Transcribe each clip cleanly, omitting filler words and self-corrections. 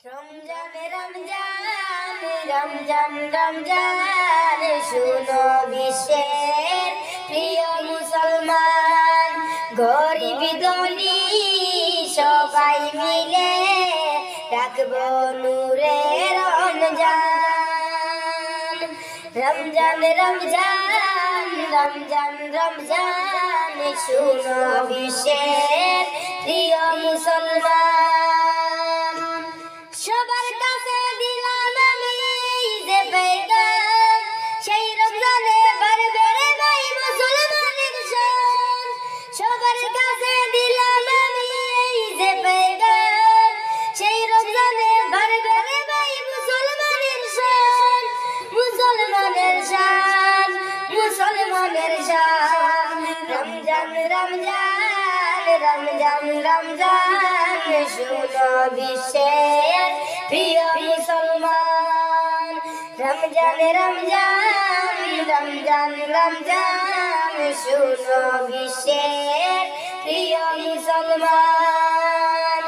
রমজান রমজান রমজান রমজান শুনো বিশ্বের প্রিয় মুসলমান, গরিব ধনী সবাই মিলে রাখবো নূরে রমজান। রমজান রমজান রমজান রমজান শুনো বিশ্বের প্রিয় মুসলমান, সবার কাছে দিলাম আমি যে পেগাম, সেই রমজানে বাড়বে রে ভাই মুসলমানের শান। সবার কাছে দিলাম আমি যে পেগাম, সেই রমজানে বাড়বে রে ভাই মুসলমানের শান। মুসলমানের শান, মুসলমানের শান। রমজান রমজান রমজান রমজান শুনো বিশ্বের প্রিয় মুসলমান, রমজান রমজান রমজান রমজান শুনো বিশ্বের প্রিয় মুসলমান।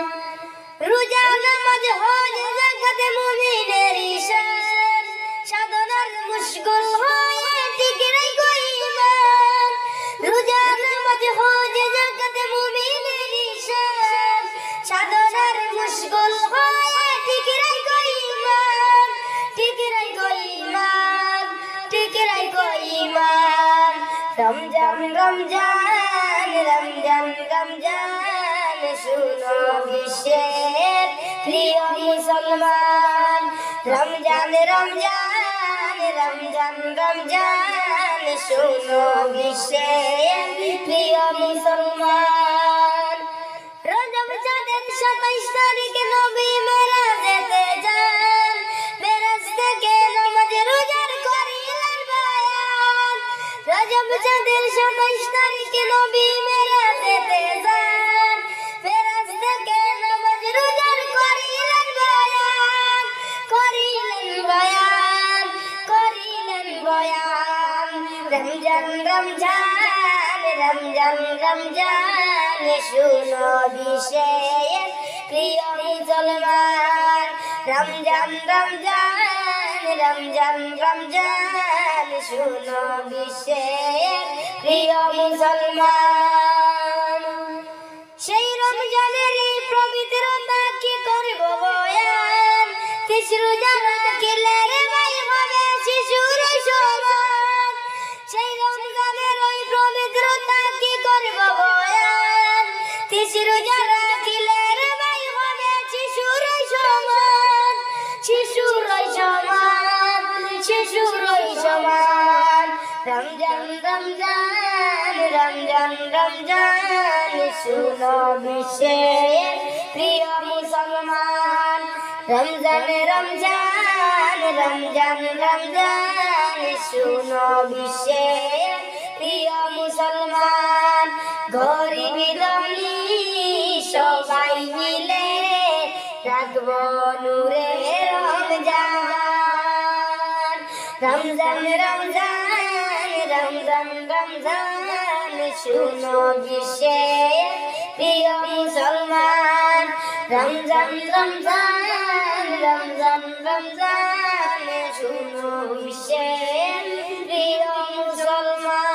রোজা নামাজ হজ যাকাত মুমিনের ঈশান, সাধনার মুশগুল হয়ে টিকে রাখো ঈমান। রোজা নামাজ হজ যাকাত মুমিনের ঈশান, সাধনার মুশগুল হয়ে টিকে রাখো ঈমান। টিকে রাখো ঈমান, টিকে রাখো ঈমান। রমজান রমজান রমজান রমজান শুনো বিশ্বের প্রিয় মুসলমান, রমজান রমজান রমজান রমজান শুনো বিশ্বের প্রিয় মুসলমান। রজব চাঁদের 27 তারিখে নবী মেরাজেতে যান, মেরাজ থেকে নামাজ রোজার করিলেন বয়ান। রজব চাঁদের 27 তারিখে নবী মেরাজেতে যান, মেরাজ থেকে নামাজ রোজার করিলেন বয়ান। করিলেন বয়ান, করিলেন বয়ান। রমজান রমজান রমজান রমজান শুনো বিশ্বের প্রিয় মুসলমান, রমজান রমজান রমজান রমজান শুনো বিশ্বের প্রিয় মুসলমান। সেই রমজানের পবিত্রতা কি করব বয়ান, রোজা রাখিলে রে ভাই হবে শিশুর সমান। সেই রমজানের ওই পবিত্রতা কি করব বয়ান, রোজা রাখিলে রে ভাই হবে শিশুর সমান। শিশুর সমান, শিশুর সমান। রমজান রমজান রমজান রমজান শুনো বিশ্বের প্রিয় মুসলমান, রমজান রমজান রমজান রমজান শুনো বিশ্বের প্রিয় মুসলমান, গরিব ধনী সবাই মিলে রাখবো নূরে রমজান। রমজান রমজান রমজান রমজান শুনো বিশ্বের প্রিয় মুসলমান, রমজান রমজান রমজান রমজান শুনো বিশ্বের প্রিয় মুসলমান।